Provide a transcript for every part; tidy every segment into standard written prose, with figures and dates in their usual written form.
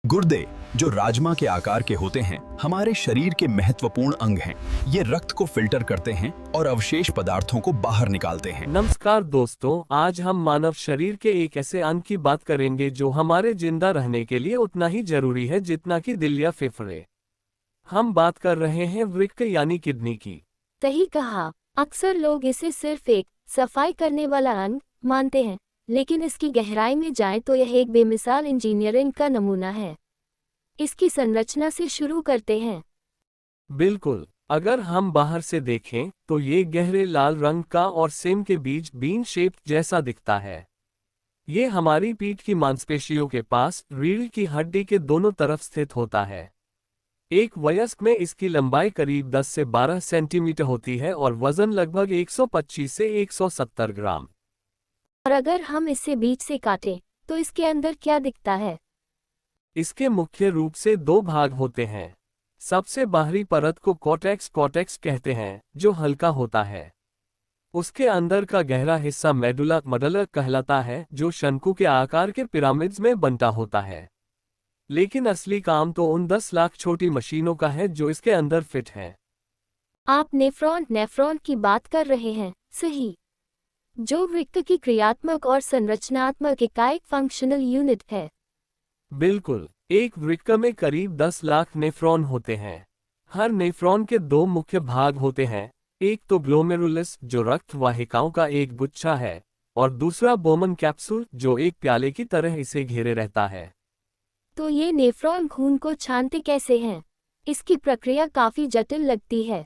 गुर्दे, जो राजमा के आकार के होते हैं, हमारे शरीर के महत्वपूर्ण अंग हैं। ये रक्त को फिल्टर करते हैं और अवशेष पदार्थों को बाहर निकालते हैं। नमस्कार दोस्तों, आज हम मानव शरीर के एक ऐसे अंग की बात करेंगे जो हमारे जिंदा रहने के लिए उतना ही जरूरी है जितना कि दिल या फेफड़े। हम बात कर रहे हैं वृक्क यानी किडनी की। सही कहा। अक्सर लोग इसे सिर्फ एक सफाई करने वाला अंग मानते हैं, लेकिन इसकी गहराई में जाएं तो यह एक बेमिसाल इंजीनियरिंग का नमूना है। इसकी संरचना से शुरू करते हैं। बिल्कुल, अगर हम बाहर से देखें तो ये गहरे लाल रंग का और सिम के बीच बीन शेप जैसा दिखता है। ये हमारी पीठ की मांसपेशियों के पास रीढ़ की हड्डी के दोनों तरफ स्थित होता है। एक वयस्क में इसकी लंबाई करीब 10 से 12 सेंटीमीटर होती है और वजन लगभग 125 से 170 ग्राम। और अगर हम इसे बीच से काटें तो इसके अंदर क्या दिखता है? इसके मुख्य रूप से दो भाग होते हैं। सबसे बाहरी परत को कॉर्टेक्स कहते हैं, जो हल्का होता है। उसके अंदर का गहरा हिस्सा मेडुला कहलाता है, जो शंकु के आकार के पिरामिड्स में बनता होता है। लेकिन असली काम तो उन 10 लाख छोटी मशीनों का है जो इसके अंदर फिट है। आप नेफ्रॉन की बात कर रहे हैं, सही? जो वृक्क की क्रियात्मक और संरचनात्मक इकाई फंक्शनल यूनिट है। बिल्कुल, एक वृक्क में करीब 10 लाख नेफ्रॉन होते हैं। हर नेफ्रॉन के दो मुख्य भाग होते हैं, एक तो ग्लोमेरुलस जो रक्त वाहिकाओं का एक गुच्छा है, और दूसरा बोमन कैप्सूल जो एक प्याले की तरह इसे घेरे रहता है। तो ये नेफ्रॉन खून को छानते कैसे हैं? इसकी प्रक्रिया काफी जटिल लगती है।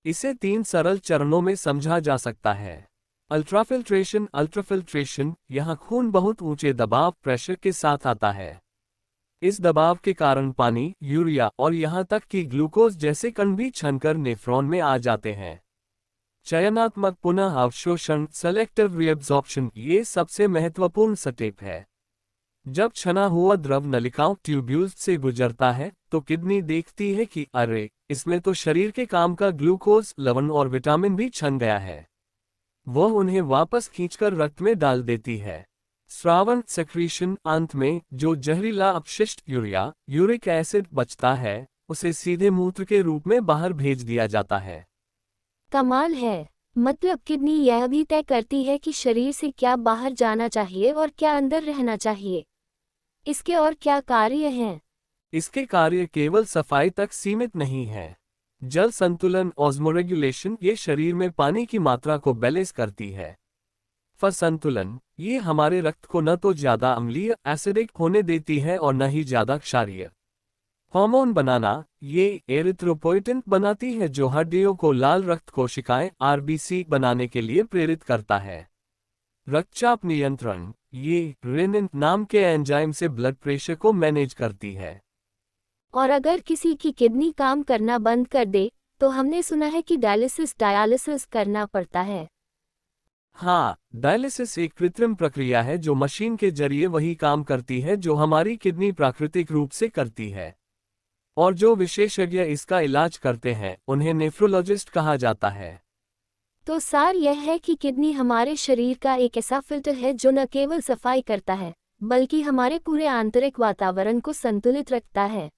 इसे 3 सरल चरणों में समझा जा सकता है। अल्ट्राफिल्ट्रेशन, यहाँ खून बहुत ऊंचे दबाव प्रेशर के साथ आता है। इस दबाव के कारण पानी, यूरिया और यहाँ तक कि ग्लूकोज जैसे कण भी छनकर नेफ्रॉन में आ जाते हैं। चयनात्मक पुनः अवशोषण, सेलेक्टिव रीअब्जॉर्प्शन, ये सबसे महत्वपूर्ण स्टेप है। जब छना हुआ द्रव नलिकाओं ट्यूब्यूल्स से गुजरता है तो किडनी देखती है कि अरे, इसमें तो शरीर के काम का ग्लूकोज, लवण और विटामिन भी छन गया है। वह उन्हें वापस खींचकर रक्त में डाल देती है। स्रावन सेक्रीशन, अंत में जो जहरीला अपशिष्ट यूरिक एसिड बचता है, उसे सीधे मूत्र के रूप में बाहर भेज दिया जाता है। कमाल है। मतलब किडनी यह भी तय करती है कि शरीर से क्या बाहर जाना चाहिए और क्या अंदर रहना चाहिए। इसके और क्या कार्य हैं? इसके कार्य केवल सफाई तक सीमित नहीं है। जल संतुलन, ऑस्मोरेगुलेशन, ये शरीर में पानी की मात्रा को बैलेंस करती है। संतुलन, ये हमारे रक्त को न तो ज्यादा अम्लीय एसिडिक होने देती है और न ही ज्यादा क्षारीय। हार्मोन बनाना, ये एरिथ्रोपोइटिन बनाती है जो हड्डियों को लाल रक्त कोशिकाएं आरबीसी बनाने के लिए प्रेरित करता है। रक्तचाप नियंत्रण, ये रेनिन नाम के एंजाइम से ब्लड प्रेशर को मैनेज करती है। और अगर किसी की किडनी काम करना बंद कर दे तो हमने सुना है कि डायलिसिस करना पड़ता है। हाँ, डायलिसिस एक कृत्रिम प्रक्रिया है जो मशीन के जरिए वही काम करती है जो हमारी किडनी प्राकृतिक रूप से करती है। और जो विशेषज्ञ इसका इलाज करते हैं उन्हें नेफ्रोलॉजिस्ट कहा जाता है। तो सार यह है कि किडनी हमारे शरीर का एक ऐसा फिल्टर है जो न केवल सफाई करता है, बल्कि हमारे पूरे आंतरिक वातावरण को संतुलित रखता है।